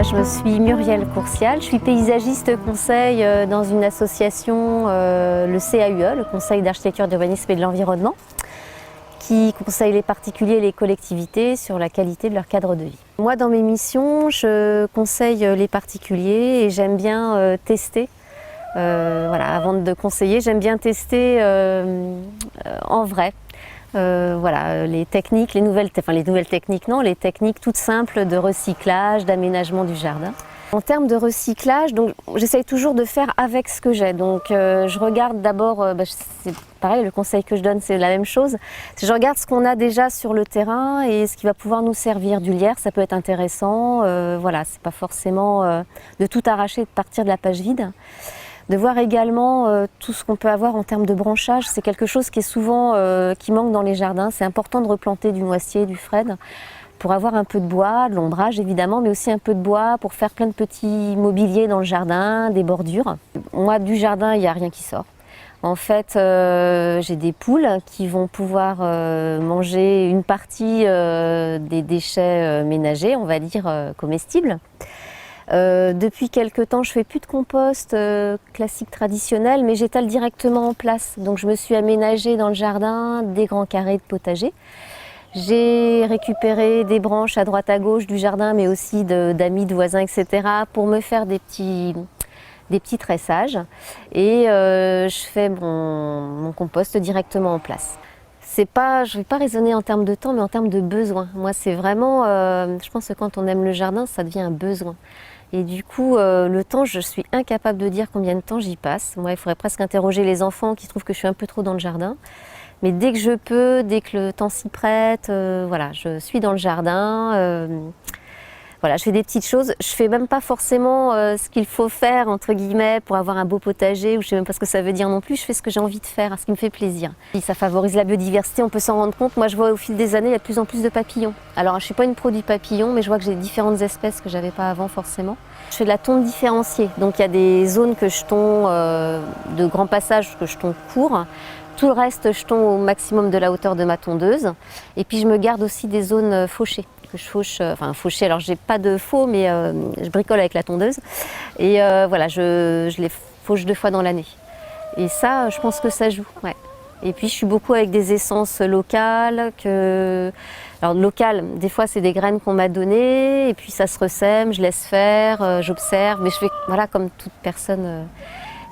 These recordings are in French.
Moi je suis Muriel Courcial, je suis paysagiste conseil dans une association, le CAUE, le Conseil d'architecture, d'urbanisme et de l'environnement, qui conseille les particuliers et les collectivités sur la qualité de leur cadre de vie. Moi dans mes missions, je conseille les particuliers et j'aime bien tester. Avant de conseiller, j'aime bien tester en vrai. Les techniques, les nouvelles techniques non, les techniques toutes simples de recyclage, d'aménagement du jardin. En termes de recyclage, donc j'essaye toujours de faire avec ce que j'ai. Donc je regarde d'abord, c'est pareil, le conseil que je donne c'est la même chose. Je regarde ce qu'on a déjà sur le terrain et ce qui va pouvoir nous servir. Du lierre, ça peut être intéressant. C'est pas forcément de tout arracher et de partir de la page vide. De voir également tout ce qu'on peut avoir en termes de branchage, c'est quelque chose qui est souvent qui manque dans les jardins. C'est important de replanter du noisier, du frêne, pour avoir un peu de bois, de l'ombrage évidemment, mais aussi un peu de bois pour faire plein de petits mobiliers dans le jardin, des bordures. Moi, du jardin, il n'y a rien qui sort. En fait, j'ai des poules qui vont pouvoir manger une partie des déchets ménagers, on va dire comestibles. Depuis quelques temps, je fais plus de compost classique traditionnel, mais j'étale directement en place. Donc je me suis aménagée dans le jardin des grands carrés de potager. J'ai récupéré des branches à droite à gauche du jardin, mais aussi d'amis, de voisins, etc. pour me faire des petits tressages. Et je fais mon compost directement en place. Je ne vais pas raisonner en termes de temps, mais en termes de besoin. Moi, c'est vraiment, je pense que quand on aime le jardin, ça devient un besoin. Et du coup, le temps, je suis incapable de dire combien de temps j'y passe. Moi, il faudrait presque interroger les enfants qui trouvent que je suis un peu trop dans le jardin. Mais dès que je peux, dès que le temps s'y prête, je suis dans le jardin. Je fais des petites choses. Je fais même pas forcément ce qu'il faut faire, entre guillemets, pour avoir un beau potager, ou je sais même pas ce que ça veut dire non plus. Je fais ce que j'ai envie de faire, ce qui me fait plaisir. Et ça favorise la biodiversité, on peut s'en rendre compte. Moi, je vois au fil des années, il y a de plus en plus de papillons. Alors, je suis pas une pro du papillon, mais je vois que j'ai différentes espèces que j'avais pas avant forcément. Je fais de la tonte différenciée. Donc, il y a des zones que je tonds de grands passages, que je tonds court. Tout le reste, je tonds au maximum de la hauteur de ma tondeuse. Et puis, je me garde aussi des zones fauchées. Que je fauche, faucher, alors j'ai pas de faux, mais je bricole avec la tondeuse. Et je les fauche 2 fois dans l'année. Et ça, je pense que ça joue. Ouais. Et puis, je suis beaucoup avec des essences locales. Alors, locales, des fois, c'est des graines qu'on m'a données. Et puis, ça se ressème, je laisse faire, j'observe. Mais je fais, comme toute personne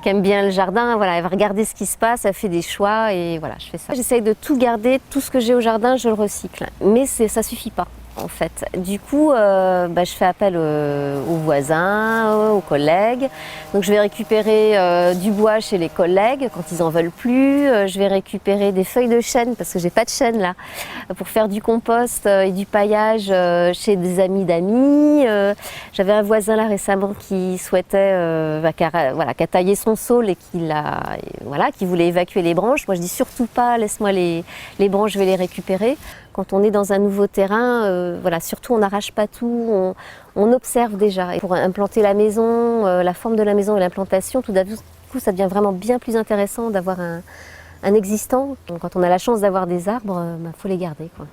qui aime bien le jardin, elle va regarder ce qui se passe, elle fait des choix et je fais ça. J'essaye de tout garder, tout ce que j'ai au jardin, je le recycle. Mais ça suffit pas. En fait. Du coup, je fais appel aux voisins, aux collègues. Donc je vais récupérer du bois chez les collègues quand ils en veulent plus. Je vais récupérer des feuilles de chêne parce que j'ai pas de chêne là pour faire du compost et du paillage chez des amis d'amis. J'avais un voisin là récemment qui souhaitait, qui a taillé son saule et qui voulait évacuer les branches. Moi je dis surtout pas, laisse-moi les branches, je vais les récupérer. Quand on est dans un nouveau terrain, surtout on n'arrache pas tout, on observe déjà. Et pour implanter la maison, la forme de la maison et l'implantation, tout d'un coup ça devient vraiment bien plus intéressant d'avoir un existant. Quand on a la chance d'avoir des arbres, faut les garder, quoi.